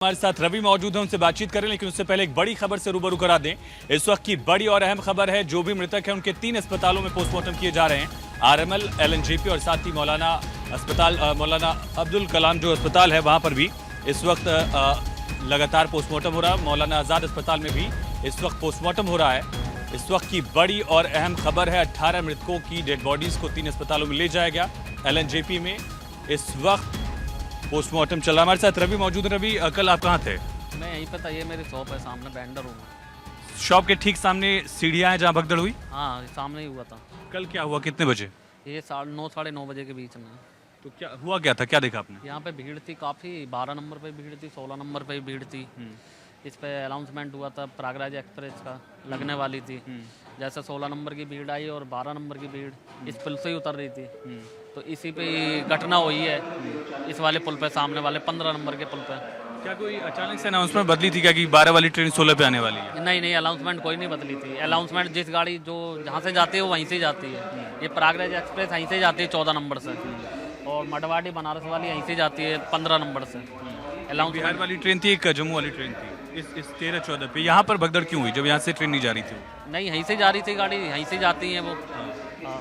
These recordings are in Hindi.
हमारे साथ रवि मौजूद है, उनसे बातचीत करें, लेकिन उससे पहले एक बड़ी खबर से रूबरू करा दें। इस वक्त की बड़ी और अहम खबर है, जो भी मृतक है उनके 3 अस्पतालों में पोस्टमार्टम किए जा रहे हैं। आरएमएल, एलएनजेपी और साथ ही मौलाना अस्पताल, मौलाना अब्दुल कलाम जो अस्पताल है वहां पर भी इस वक्त लगातार पोस्टमार्टम हो रहा है। मौलाना आजाद अस्पताल में भी इस वक्त पोस्टमार्टम हो रहा है। इस वक्त की बड़ी और अहम खबर है, 18 मृतकों की डेड बॉडीज को 3 अस्पतालों में ले जाया गया। एलएनजेपी में इस वक्त पोस्टमार्टम चल रहा है। हमारे साथ रवि मौजूद है। रवि, कल आप कहाँ थे? मैं यहीं पे था, ये मेरी शॉप है सामने, वेंडर हूँ। शॉप के ठीक सामने सीढ़ियाँ हैं जहाँ भगदड़ हुई? हाँ, सामने ही हुआ था। कल क्या हुआ, कितने बजे? ये 9:30 साढ़े 9 बजे के बीच में। तो क्या हुआ, क्या था, क्या देखा आपने? यहाँ पे भीड़ थी काफ़ी, 12 नंबर पे भीड़ थी, 16 नंबर पे भीड़ थी। इस पे अनाउंसमेंट हुआ था प्रयागराज एक्सप्रेस का, लगने वाली थी। जैसे 16 नंबर की भीड़ आई और 12 नंबर की भीड़ इस पुल से ही उतर रही थी, तो इसी पे घटना हुई है। इस वाले पुल पे, सामने वाले 15 नंबर के पुल पे। क्या कोई अचानक से अनाउंसमेंट बदली थी क्या कि 12 वाली ट्रेन 16 पे आने वाली है? नहीं, अनाउंसमेंट कोई नहीं बदली थी। अनाउंसमेंट जिस गाड़ी जो जहाँ से जाती है वो वहीं से जाती है। ये प्रयागराज एक्सप्रेस यहीं से जाती है 14 नंबर से, और मडवाड़ी बनारस वाली यहीं से जाती है 15 नंबर से। बिहार वाली ट्रेन थी, एक जम्मू वाली ट्रेन थी। इस 13-14 पे यहाँ पर भगदड़ क्यों हुई जब यहाँ से ट्रेन नहीं जा रही थी? नहीं, यहीं से जा रही थी गाड़ी, यहीं से जाती हैं वो। हाँ,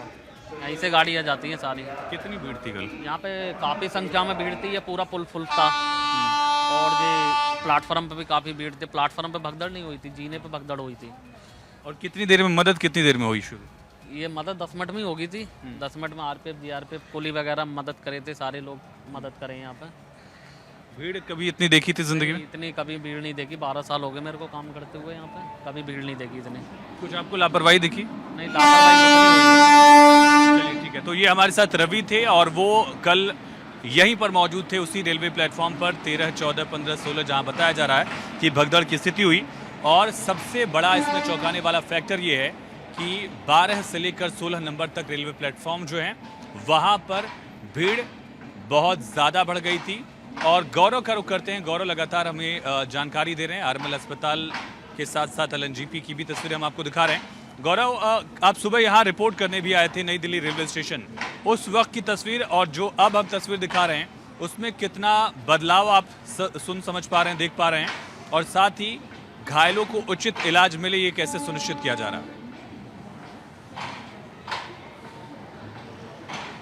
यहीं से गाड़ियाँ जाती हैं सारी। कितनी भीड़ थी कल? यहाँ पे काफ़ी संख्या में भीड़ थी, ये पूरा पुल फुल था। और ये प्लेटफॉर्म पे भी काफ़ी भीड़ थी। प्लेटफॉर्म पे भगदड़ नहीं हुई थी, जीने पे भगदड़ हुई थी। और कितनी देर में मदद, कितनी देर में हुई शुरू? ये मदद 10 मिनट में ही होगी थी। 10 मिनट में आरपीएफ, जीआरपीएफ, पुलिस वगैरह मदद करे थे, सारे लोग मदद करें यहाँ पे। भीड़ कभी इतनी देखी थी जिंदगी में? इतनी कभी भीड़ नहीं देखी, 12 साल हो गए मेरे को काम करते हुए यहाँ पे, कभी भीड़ नहीं देखी इतनी। कुछ आपको लापरवाही दिखी? नहीं, लापरवाही तो नहीं हुई। चलिए ठीक है। तो ये हमारे साथ रवि थे और वो कल यहीं पर मौजूद थे, उसी रेलवे प्लेटफॉर्म पर 13, 14, 15, 16 जहां बताया जा रहा है कि भगदड़ की स्थिति हुई। और सबसे बड़ा इसमें चौंकाने वाला फैक्टर ये है कि 12 से लेकर 16 नंबर तक रेलवे प्लेटफॉर्म जो है वहां पर भीड़ बहुत ज़्यादा बढ़ गई थी। और गौरव का रुख करते हैं। गौरव लगातार हमें जानकारी दे रहे हैं। आरएमएल अस्पताल के साथ साथ एलएनजेपी की भी तस्वीरें हम आपको दिखा रहे हैं। गौरव, आप सुबह यहाँ रिपोर्ट करने भी आए थे नई दिल्ली रेलवे स्टेशन। उस वक्त की तस्वीर और जो अब हम तस्वीर दिखा रहे हैं उसमें कितना बदलाव आप सुन समझ पा रहे हैं, देख पा रहे हैं? और साथ ही घायलों को उचित इलाज मिले, ये कैसे सुनिश्चित किया जा रहा है?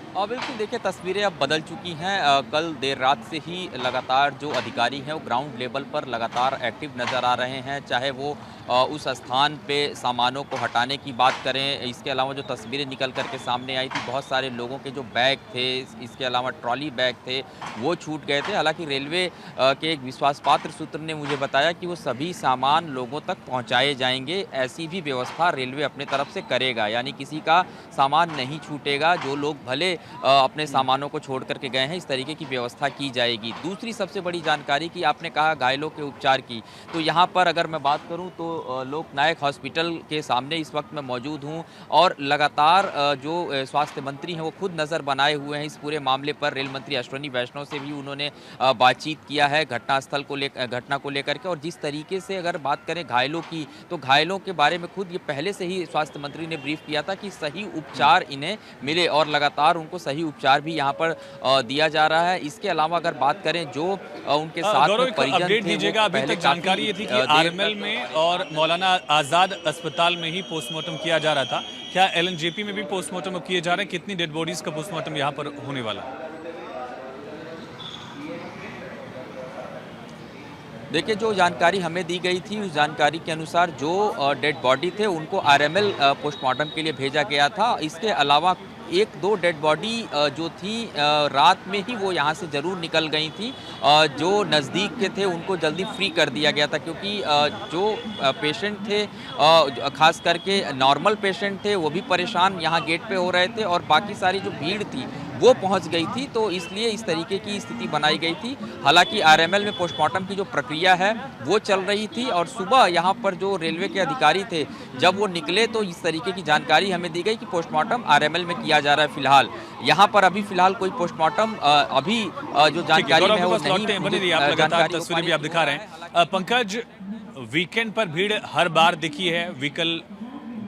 और बिल्कुल देखिए, तस्वीरें अब बदल चुकी हैं। कल देर रात से ही लगातार जो अधिकारी हैं वो ग्राउंड लेवल पर लगातार एक्टिव नज़र आ रहे हैं, चाहे वो उस स्थान पे सामानों को हटाने की बात करें। इसके अलावा जो तस्वीरें निकल करके सामने आई थी, बहुत सारे लोगों के जो बैग थे, इसके अलावा ट्रॉली बैग थे, वो छूट गए थे। हालांकि रेलवे के एक विश्वासपात्र सूत्र ने मुझे बताया कि वो सभी सामान लोगों तक पहुंचाए जाएंगे। ऐसी भी व्यवस्था रेलवे अपने तरफ से करेगा, यानी किसी का सामान नहीं छूटेगा। जो लोग भले अपने सामानों को छोड़ करके गए हैं, इस तरीके की व्यवस्था की जाएगी। दूसरी सबसे बड़ी जानकारी कि आपने कहा घायलों के उपचार की, तो यहाँ पर अगर मैं बात करूँ तो लोकनायक हॉस्पिटल के सामने इस वक्त मैं मौजूद हूँ। और लगातार जो स्वास्थ्य मंत्री हैं वो खुद नज़र बनाए हुए हैं इस पूरे मामले पर। रेल मंत्री अश्विनी वैष्णव से भी उन्होंने बातचीत किया है घटना को लेकर के। और जिस तरीके से अगर बात करें घायलों की, तो घायलों के बारे में खुद ये पहले से ही स्वास्थ्य मंत्री ने ब्रीफ किया था कि सही उपचार इन्हें मिले, और लगातार उनको सही उपचार भी यहाँ पर दिया जा रहा है। इसके अलावा अगर बात करें जो उनके साथ में परिजन अपडेट दीजिएगा। अभी तक जानकारी ये थी कि आरएमएल में और मौलाना आजाद अस्पताल में ही पोस्टमार्टम किया जा रहा था। क्या एलएनजेपी में भी पोस्टमार्टम किए जा रहे हैं? कितनी डेड बॉडीज का पोस्टमार्टम यहाँ पर होने वाला है? देखिए, जो जानकारी हमें दी गई थी उस जानकारी के अनुसार जो डेड बॉडी थे उनको आरएमएल पोस्टमार्टम के लिए भेजा गया था। इसके अलावा 1-2 डेड बॉडी जो थी रात में ही वो यहाँ से ज़रूर निकल गई थी। जो नज़दीक के थे उनको जल्दी फ्री कर दिया गया था, क्योंकि जो पेशेंट थे, खास करके नॉर्मल पेशेंट थे, वो भी परेशान यहाँ गेट पे हो रहे थे, और बाकी सारी जो भीड़ थी वो पहुंच गई थी। तो इसलिए इस तरीके की स्थिति बनाई गई थी। हालांकि आरएमएल में पोस्टमार्टम की जो प्रक्रिया है वो चल रही थी, और सुबह यहाँ पर जो रेलवे के अधिकारी थे जब वो निकले तो इस तरीके की जानकारी हमें दी गई कि पोस्टमार्टम आरएमएल में किया जा रहा है। फिलहाल यहाँ पर अभी फिलहाल कोई पोस्टमार्टम अभी जो जानकारी है वो नहीं। लगातार तस्वीरें भी आप दिखा रहे हैं। पंकज, वीकेंड पर भीड़ हर बार दिखी है, व्हीकल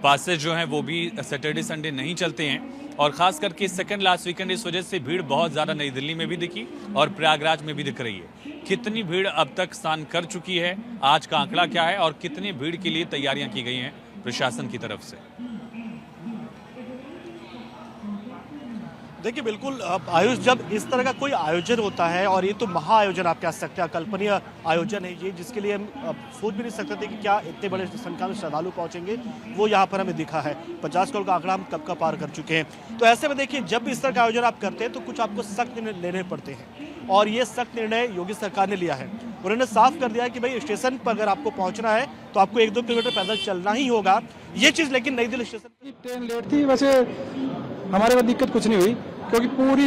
पासेज जो हैं वो भी सैटरडे संडे नहीं चलते हैं, और खास करके सेकंड लास्ट वीकेंड इस वजह से भीड़ बहुत ज़्यादा नई दिल्ली में भी दिखी और प्रयागराज में भी दिख रही है। कितनी भीड़ अब तक स्नान कर चुकी है, आज का आंकड़ा क्या है और कितनी भीड़ के लिए तैयारियां की गई हैं प्रशासन की तरफ से। देखिए बिल्कुल आयुष, जब इस तरह का कोई आयोजन होता है और ये तो महाआयोजन आप कह सकते हैं, अकल्पनीय आयोजन है ये, जिसके लिए हम सोच भी नहीं सकते थे कि क्या इतने बड़े संख्या में श्रद्धालु पहुंचेंगे। वो यहाँ पर हमें दिखा है 50 करोड़ का आंकड़ा हम कब का पार कर चुके हैं। तो ऐसे में देखिए, जब इस तरह का आयोजन आप करते हैं तो कुछ आपको सख्त निर्णय लेने पड़ते हैं और ये सख्त निर्णय योगी सरकार ने लिया है। उन्होंने साफ कर दिया है कि भाई स्टेशन पर अगर आपको पहुंचना है तो आपको 1-2 किलोमीटर पैदल चलना ही होगा। ये चीज़ लेकिन नई दिल्ली स्टेशन ट्रेन लेट थी, वैसे हमारे को दिक्कत कुछ नहीं हुई क्योंकि पूरी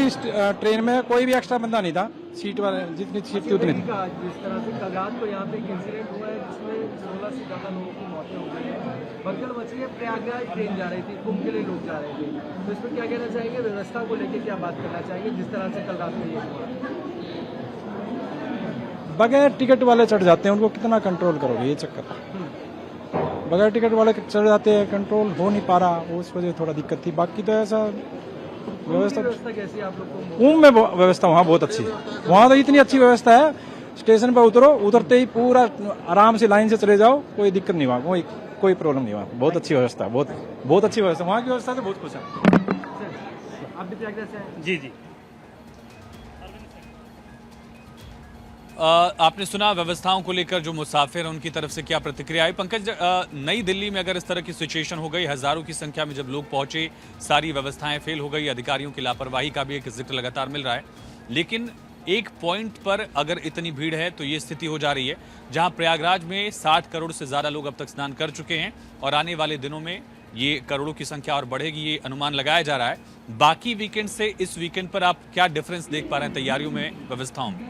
ट्रेन में कोई भी एक्स्ट्रा बंदा नहीं था, सीट वाले जितनी सीट थी उतनी थी। जिस तरह से कल रात को यहाँ पे एक इंसिडेंट हुआ है जिसमें 16 से ज़्यादा लोगों की मौतें हो गई हैं। भगदड़ मची है, प्रयागराज ट्रेन जा रही थी, कुंभ के लिए लोग जा रहे थे, तो इसमें क्या कहना चाहेंगे, व्यवस्था को लेकर क्या बात करना चाहिए जिस तरह से कल रात में ये हुआ? बगैर टिकट वाले चढ़ जाते हैं, उनको कितना कंट्रोल करोगे, ये चक्कर। बगैर टिकट वाले चढ़ जाते हैं, कंट्रोल हो नहीं पा रहा, उस वजह थोड़ा दिक्कत थी। बाकी तो ऐसा व्यवस्था कैसी है आप लोग को? में व्यवस्था वहाँ बहुत अच्छी है, वहाँ तो इतनी अच्छी व्यवस्था है, स्टेशन पर उतरो, उतरते ही पूरा आराम से लाइन से चले जाओ, कोई दिक्कत नहीं, वहाँ कोई प्रॉब्लम नहीं, वहाँ बहुत अच्छी व्यवस्था है, बहुत अच्छी व्यवस्था, वहाँ की व्यवस्था से बहुत खुश है। आप भी प्रयागराज से आए? जी जी आपने सुना व्यवस्थाओं को लेकर जो मुसाफिर हैं उनकी तरफ से क्या प्रतिक्रिया आई। पंकज, नई दिल्ली में अगर इस तरह की सिचुएशन हो गई, हजारों की संख्या में जब लोग पहुंचे, सारी व्यवस्थाएं फेल हो गई, अधिकारियों की लापरवाही का भी एक जिक्र लगातार मिल रहा है, लेकिन एक पॉइंट पर अगर इतनी भीड़ है तो ये स्थिति हो जा रही है जहां प्रयागराज में 60 करोड़ से ज्यादा लोग अब तक स्नान कर चुके हैं और आने वाले दिनों में ये करोड़ों की संख्या और बढ़ेगी, ये अनुमान लगाया जा रहा है। बाकी वीकेंड से इस वीकेंड पर आप क्या डिफरेंस देख पा रहे हैं तैयारियों में, व्यवस्थाओं में?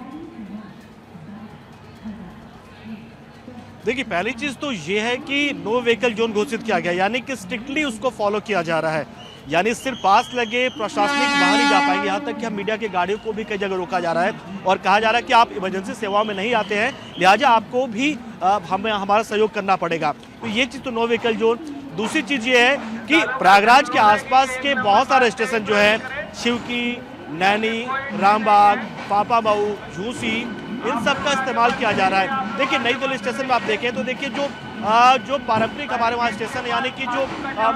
देखिए, पहली चीज़ तो ये है कि नो व्हीकल जोन घोषित किया गया, यानी कि स्ट्रिक्टली उसको फॉलो किया जा रहा है। यानी सिर्फ पास लगे प्रशासनिक वहाँ नहीं जा पाएंगे, यहाँ तक कि हम मीडिया की गाड़ियों को भी कई जगह रोका जा रहा है और कहा जा रहा है कि आप इमरजेंसी सेवाओं में नहीं आते हैं, लिहाजा आपको भी हमें हमारा सहयोग करना पड़ेगा। तो ये चीज़ तो नो व्हीकल जोन। दूसरी चीज़ ये है कि प्रयागराज के आसपास के बहुत सारे स्टेशन जो है, शिवकी, नैनी, रामबाग, पापा मऊ, झूसी, इन सब का इस्तेमाल किया जा रहा है। देखिए, नई दिल्ली स्टेशन में आप देखें तो देखिए जो पारंपरिक हमारे वहाँ स्टेशन यानी कि जो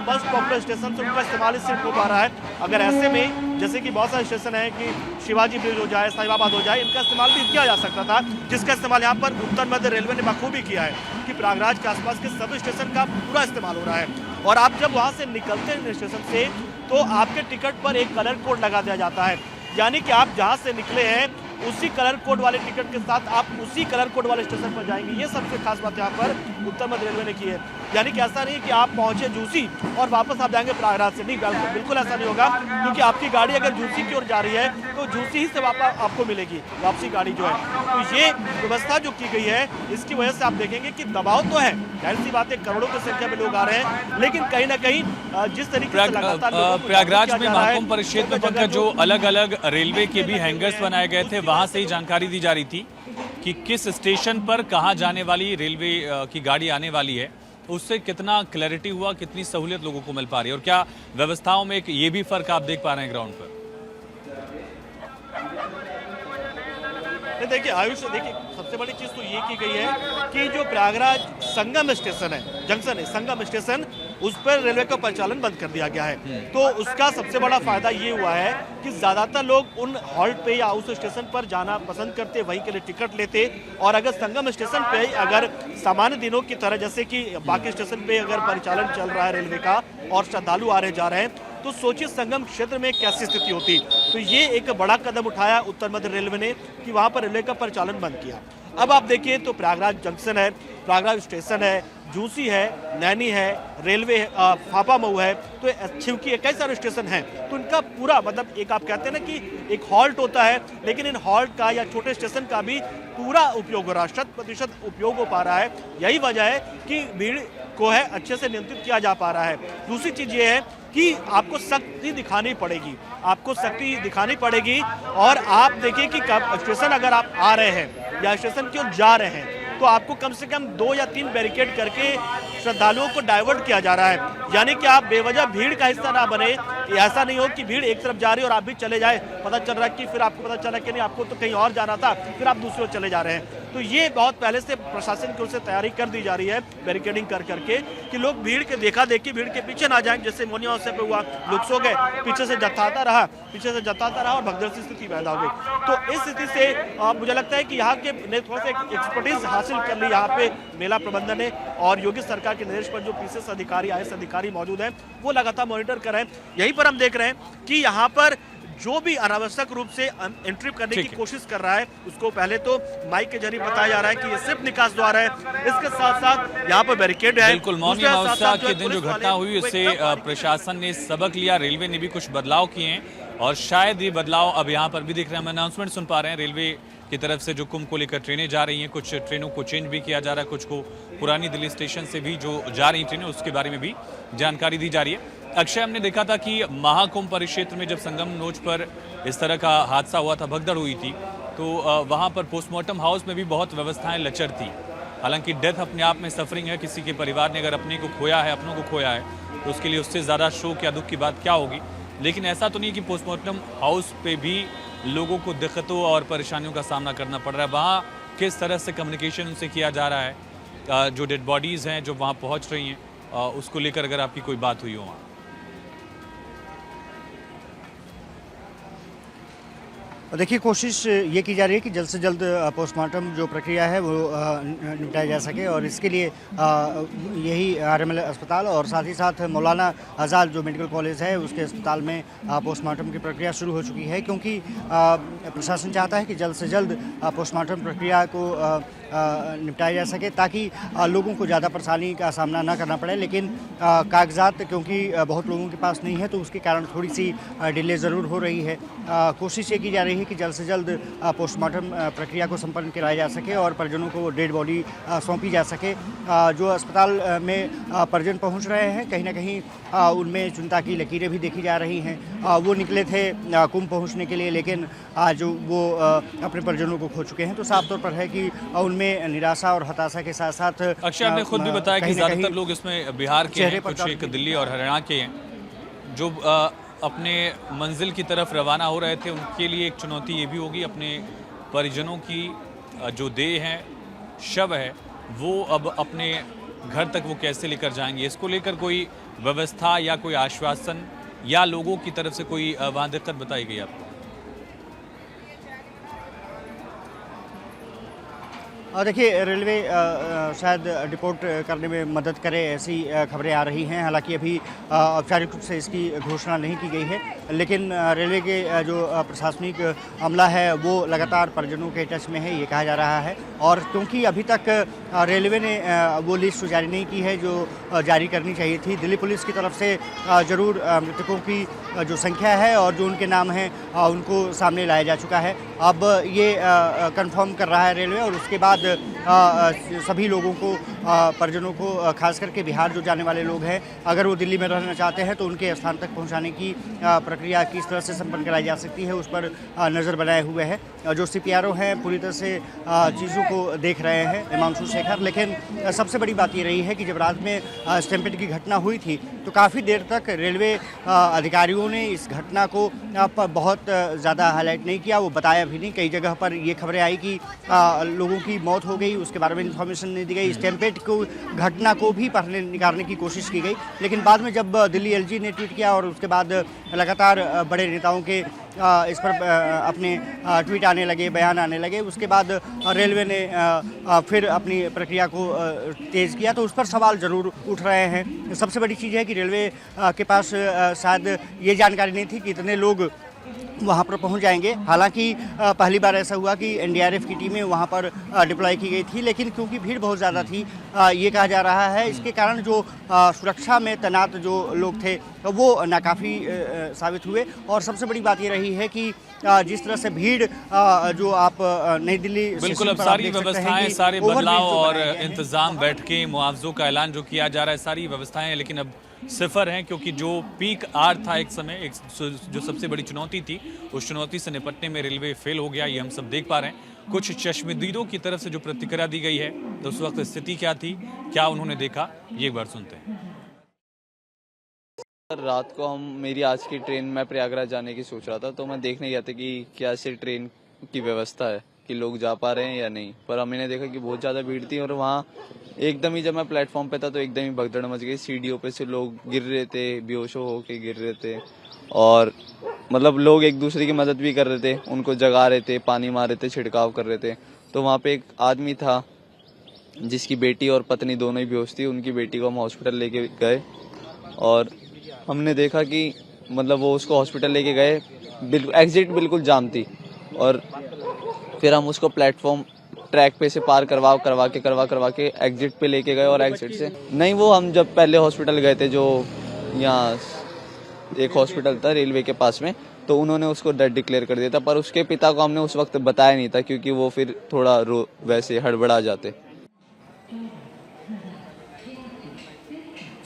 बस पॉपुलर स्टेशन से उनका इस्तेमाल सिर्फ हो पा रहा है। अगर ऐसे में जैसे कि बहुत सारे स्टेशन हैं कि शिवाजी ब्रिज हो जाए, साहिबाबाद हो जाए, इनका इस्तेमाल भी किया जा सकता था, जिसका इस्तेमाल यहाँ पर उत्तर मध्य रेलवे ने बखूबी किया है कि प्रयागराज के आसपास के सभी स्टेशन का पूरा इस्तेमाल हो रहा है। और आप जब वहाँ से निकलते हैं स्टेशन से तो आपके टिकट पर एक कलर कोड लगा दिया जाता है, यानी कि आप जहाँ से निकले हैं उसी कलर कोड वाले टिकट के साथ आप उसी कलर कोड वाले स्टेशन पर जाएंगे। ये सबसे खास बात यहाँ पर उत्तर मध्य रेलवे ने की है। यानी कि ऐसा नहीं कि आप पहुंचे जूसी और वापस आप जाएंगे प्रयागराज से, नहीं, बिल्कुल ऐसा नहीं होगा, क्योंकि आपकी गाड़ी अगर जूसी की ओर जा रही है तो जूसी ही से वापस आपको मिलेगी वापसी गाड़ी जो है। तो ये व्यवस्था जो की गई है, इसकी वजह से आप देखेंगे कि दबाव तो है, जाहिर सी बात है, करोड़ों की संख्या में लोग आ रहे हैं, लेकिन कहीं ना कहीं जिस तरीके से लगातार प्रयागराज में महाकुंभ परिक्षेत्र में पंकज जो अलग अलग रेलवे के भी हैंगर्स बनाए गए थे, वहां से ही जानकारी दी जा रही थी कि किस स्टेशन पर कहां जाने वाली रेलवे की गाड़ी आने वाली है, उससे कितना क्लैरिटी हुआ, कितनी सहूलियत लोगों को मिल पा रही है और क्या व्यवस्थाओं में एक ये भी फर्क आप देख पा रहे हैं ग्राउंड पर? देखिए आयुष, देखिए सबसे बड़ी चीज़ तो ये की गई है कि जो प्रयागराज संगम स्टेशन है, जंक्शन है, संगम स्टेशन, उस पर रेलवे का परिचालन बंद कर दिया गया है। तो उसका सबसे बड़ा फायदा ये हुआ है कि ज़्यादातर लोग उन हॉल्ट पे या उस स्टेशन पर जाना पसंद करते, वहीं के लिए टिकट लेते। और अगर संगम स्टेशन पे अगर सामान्य दिनों की तरह जैसे कि बाकी स्टेशन पे अगर परिचालन चल रहा है रेलवे का और श्रद्धालु आ रहे जा रहे हैं, तो सोचिए संगम क्षेत्र में कैसी स्थिति होती। तो ये एक बड़ा कदम उठाया उत्तर मध्य रेलवे ने कि वहाँ पर रेलवे का परिचालन बंद किया। अब आप देखिए तो प्रयागराज जंक्शन है, प्रयागराज स्टेशन है, झूसी है, नैनी है, रेलवे फापा मऊ है, तो शिवकी है, कई सारे स्टेशन हैं। तो इनका पूरा मतलब एक आप कहते हैं ना कि एक हॉल्ट होता है, लेकिन इन हॉल्ट का या छोटे स्टेशन का भी पूरा उपयोग हो रहा है, 100% उपयोग हो पा रहा है। यही वजह है कि भीड़ को है अच्छे से नियंत्रित किया जा पा रहा है। दूसरी चीज़ ये है कि आपको सख्ती दिखानी पड़ेगी, आपको सख्ती दिखानी पड़ेगी। और आप देखिए कि कब स्टेशन अगर आप आ रहे हैं या स्टेशन की ओर जा रहे हैं तो आपको कम से कम 2 या 3 बैरिकेड करके श्रद्धालुओं को डाइवर्ट किया जा रहा है, यानी कि आप बेवजह भीड़ का हिस्सा ना बने, कि ऐसा नहीं हो कि भीड़ एक तरफ जा रही है और आप भी चले जाए, पता चल रहा है कि फिर आपको पता चला कि नहीं आपको तो कहीं और जाना था, फिर आप दूसरी ओर चले जा रहे हैं। तो ये बहुत पहले से प्रशासन की ओर से तैयारी कर दी जा रही है बैरिकेडिंग कर करके कि लोग भीड़ के देखा देखी भीड़ के पीछे ना जाएं। जैसे मोनिया हाउस पे हुआ, लोग सो गए, पीछे से जताता रहा और भगदड़ की स्थिति पैदा हो गई। तो इस स्थिति से मुझे लगता है कि यहाँ के ने थोड़ा सा एक्सपर्टीज हासिल कर ली यहाँ पे मेला प्रबंधन ने, और योगी सरकार के निर्देश पर जो पीसीएस अधिकारी IAS अधिकारी मौजूद हैं वो लगातार मॉनिटर कर रहे हैं। यहीं पर हम देख रहे हैं कि यहाँ पर जो भी अनावश्यक रूप से एंट्री करने की कोशिश कर रहा है उसको पहले तो माइक के जरिए बताया जा रहा है कि ये सिर्फ निकास द्वार है, इसके साथ साथ यहाँ पर बैरिकेड है। बिल्कुल, मौनी अमावस्या के दिन जो घटना हुई उससे प्रशासन ने सबक लिया, रेलवे ने भी कुछ बदलाव किए हैं और शायद ये बदलाव अब यहाँ पर भी दिख रहे हैं। हम अनाउंसमेंट सुन पा रहे हैं रेलवे की तरफ से जो कुंभ को लेकर ट्रेनें जा रही हैं, कुछ ट्रेनों को चेंज भी किया जा रहा है, कुछ को पुरानी दिल्ली स्टेशन से भी जो जा रही ट्रेनें उसके बारे में भी जानकारी दी जा रही है। अक्षय, हमने देखा था कि महाकुंभ परिक्षेत्र में जब संगम नोच पर इस तरह का हादसा हुआ था, भगदड़ हुई थी, तो वहाँ पर पोस्टमार्टम हाउस में भी बहुत व्यवस्थाएं लचर थी। हालांकि डेथ अपने आप में सफरिंग है, किसी के परिवार ने अगर अपने को खोया है, अपनों को खोया है, तो उसके लिए उससे ज़्यादा शोक या दुख की बात क्या होगी। लेकिन ऐसा तो नहीं कि पोस्टमार्टम हाउस पे भी लोगों को दिक्कतों और परेशानियों का सामना करना पड़ रहा है। वहाँ किस तरह से कम्युनिकेशन उनसे किया जा रहा है, जो डेड बॉडीज़ हैं जो वहाँ पहुँच रही हैं, उसको लेकर अगर आपकी कोई बात हुई हो वहाँ? देखिए, कोशिश ये की जा रही है कि जल्द से जल्द पोस्टमार्टम जो प्रक्रिया है वो निपटाई जा सके, और इसके लिए यही RML अस्पताल और साथ ही साथ मौलाना आज़ाद जो मेडिकल कॉलेज है उसके अस्पताल में पोस्टमार्टम की प्रक्रिया शुरू हो चुकी है, क्योंकि प्रशासन चाहता है कि जल्द से जल्द पोस्टमार्टम प्रक्रिया को निपटाया जा सके ताकि लोगों को ज़्यादा परेशानी का सामना ना करना पड़े। लेकिन कागजात क्योंकि बहुत लोगों के पास नहीं है तो उसके कारण थोड़ी सी डिले ज़रूर हो रही है। कोशिश ये की जा रही है कि जल्द से जल्द पोस्टमार्टम प्रक्रिया को संपन्न कराया जा सके और परिजनों को डेड बॉडी सौंपी जा सके। जो अस्पताल में परिजन पहुंच रहे हैं कहीं ना कहीं उनमें चिंता की लकीरें भी देखी जा रही हैं। वो निकले थे कुंभ पहुंचने के लिए, लेकिन आज वो अपने परिजनों को खो चुके हैं, तो साफ तौर पर है कि उनमें निराशा और हताशा के साथ साथ अक्षय, आपने खुद भी बताया कि ज़्यादातर लोग इसमें बिहार के हैं, कुछ एक दिल्ली और हरियाणा के हैं, जो अपने मंजिल की तरफ रवाना हो रहे थे। उनके लिए एक चुनौती ये भी होगी, अपने परिजनों की जो देह है, शव है, वो अब अपने घर तक वो कैसे लेकर जाएंगे। इसको लेकर कोई व्यवस्था या कोई आश्वासन या लोगों की तरफ से कोई वहाँ दिक्कत बताई गई आपको? देखिए, रेलवे शायद डिपोर्ट करने में मदद करे, ऐसी खबरें आ रही हैं। हालांकि अभी औपचारिक रूप से इसकी घोषणा नहीं की गई है, लेकिन रेलवे के जो प्रशासनिक अमला है वो लगातार परिजनों के टच में है, ये कहा जा रहा है। और क्योंकि अभी तक रेलवे ने वो लिस्ट जारी नहीं की है जो जारी करनी चाहिए थी, दिल्ली पुलिस की तरफ से ज़रूर मृतकों की जो संख्या है और जो उनके नाम हैं उनको सामने लाया जा चुका है। अब ये कंफर्म कर रहा है रेलवे, और उसके बाद सभी लोगों को, परिजनों को, खास करके बिहार जो जाने वाले लोग हैं, अगर वो दिल्ली में रहना चाहते हैं तो उनके स्थान तक पहुंचाने की प्रक्रिया किस तरह से संपन्न कराई जा सकती है उस पर नज़र बनाए हुए है। जो CPRO हैं पूरी तरह से चीज़ों को देख रहे हैं, हिमांशु शेखर। लेकिन सबसे बड़ी बात ये रही है कि जब रात में स्टैम्पेड की घटना हुई थी तो काफ़ी देर तक रेलवे अधिकारियों ने इस घटना को बहुत ज़्यादा हाईलाइट नहीं किया, वो बताया भी नहीं। कई जगह पर ये खबरें आई कि लोगों की मौत हो गई, उसके बारे में इन्फॉर्मेशन नहीं दी गई। स्टैम्पेड को, घटना को भी पढ़ने निकालने की कोशिश की गई, लेकिन बाद में जब दिल्ली LG ने ट्वीट किया और उसके बाद लगातार बड़े नेताओं के इस पर अपने ट्वीट आने लगे, बयान आने लगे, उसके बाद रेलवे ने फिर अपनी प्रक्रिया को तेज़ किया, तो उस पर सवाल ज़रूर उठ रहे हैं। सबसे बड़ी चीज़ है कि रेलवे के पास शायद ये जानकारी नहीं थी कि इतने लोग वहाँ पर पहुँच जाएंगे। हालांकि पहली बार ऐसा हुआ कि NDRF की टीमें वहाँ पर डिप्लॉय की गई थी, लेकिन क्योंकि भीड़ बहुत ज़्यादा थी, ये कहा जा रहा है, इसके कारण जो सुरक्षा में तैनात जो लोग थे वो नाकाफ़ी साबित हुए। और सबसे बड़ी बात ये रही है कि जिस तरह से भीड़ जो आप नई दिल्ली, बिल्कुल, अब सारी व्यवस्थाएं, सारे बदलाव और इंतजाम, बैठकें, मुआवजों का ऐलान जो किया जा रहा है, सारी व्यवस्थाएं, लेकिन अब सिफर हैं, क्योंकि जो पीक आवर था एक समय, जो सबसे बड़ी चुनौती थी, उस चुनौती से निपटने में रेलवे फेल हो गया, ये हम सब देख पा रहे हैं। कुछ चश्मदीदों की तरफ से जो प्रतिक्रिया दी गई है, तो उस वक्त स्थिति क्या थी, क्या उन्होंने देखा, ये एक बार सुनते हैं। रात को मेरी आज की ट्रेन मैं प्रयागराज जाने की सोच रहा था, तो मैं देखने गया था कि क्या ऐसे ट्रेन की व्यवस्था है कि लोग जा पा रहे हैं या नहीं। पर मैंने देखा कि बहुत ज़्यादा भीड़ थी और वहाँ एकदम ही जब मैं प्लेटफॉर्म पे था तो एकदम ही भगदड़ मच गई। सीढ़ियों पे से लोग गिर रहे थे, बेहोश होके गिर रहे थे और मतलब लोग एक दूसरे की मदद भी कर रहे थे, उनको जगा रहे थे, पानी मार रहे थे, छिड़काव कर रहे थे। तो वहाँ पे एक आदमी था जिसकी बेटी और पत्नी दोनों ही बेहोश थी। उनकी बेटी को हम हॉस्पिटल लेके गए और हमने देखा कि मतलब वो उसको हॉस्पिटल लेके गए, एग्जिट बिल्कुल जाम थी और फिर हम उसको प्लेटफॉर्म ट्रैक पे से पार करवा के एग्जिट पे लेके गए और एग्जिट से नहीं, वो हम जब पहले हॉस्पिटल गए थे जो यहाँ एक हॉस्पिटल था रेलवे के पास में, तो उन्होंने उसको डेड डिक्लेयर कर दिया था। पर उसके पिता को हमने उस वक्त बताया नहीं था क्योंकि वो फिर थोड़ा वैसे हड़बड़ा जाते।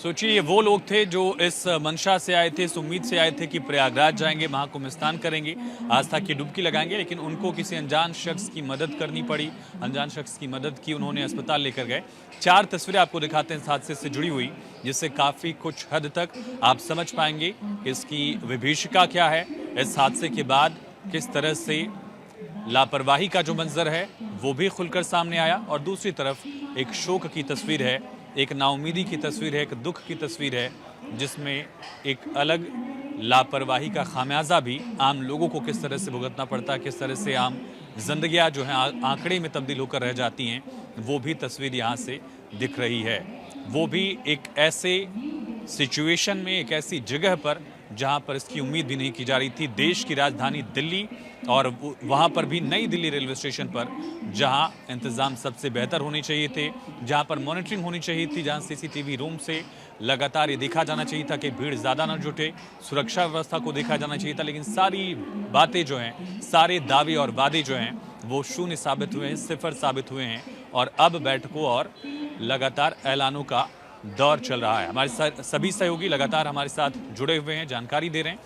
सोचिए ये वो लोग थे जो इस मंशा से आए थे, इस उम्मीद से आए थे कि प्रयागराज जाएंगे, महाकुंभ स्नान करेंगे, आस्था की डुबकी लगाएंगे, लेकिन उनको किसी अनजान शख्स की मदद करनी पड़ी। अनजान शख्स की मदद की, उन्होंने अस्पताल लेकर गए। 4 तस्वीरें आपको दिखाते हैं इस हादसे से जुड़ी हुई, जिससे काफ़ी कुछ हद तक आप समझ पाएंगे कि इसकी विभीषिका क्या है। इस हादसे के बाद किस तरह से लापरवाही का जो मंजर है वो भी खुलकर सामने आया और दूसरी तरफ एक शोक की तस्वीर है, एक नाउमीदी की तस्वीर है, एक दुख की तस्वीर है, जिसमें एक अलग लापरवाही का खामियाजा भी आम लोगों को किस तरह से भुगतना पड़ता है, किस तरह से आम जिंदगियां जो हैं आंकड़े में तब्दील होकर रह जाती हैं, वो भी तस्वीर यहाँ से दिख रही है। वो भी एक ऐसे सिचुएशन में, एक ऐसी जगह पर जहाँ पर इसकी उम्मीद भी नहीं की जा रही थी। देश की राजधानी दिल्ली और वहाँ पर भी नई दिल्ली रेलवे स्टेशन पर, जहाँ इंतज़ाम सबसे बेहतर होने चाहिए थे, जहाँ पर मॉनिटरिंग होनी चाहिए थी, जहाँ सीसीटीवी रूम से लगातार ये देखा जाना चाहिए था कि भीड़ ज़्यादा न जुटे, सुरक्षा व्यवस्था को देखा जाना चाहिए था। लेकिन सारी बातें जो हैं, सारे दावे और वादे जो हैं वो शून्य साबित हुए हैं, सिफर साबित हुए हैं और अब बैठकों और लगातार ऐलानों का दौर चल रहा है। हमारे सभी सहयोगी लगातार हमारे साथ जुड़े हुए हैं, जानकारी दे रहे हैं।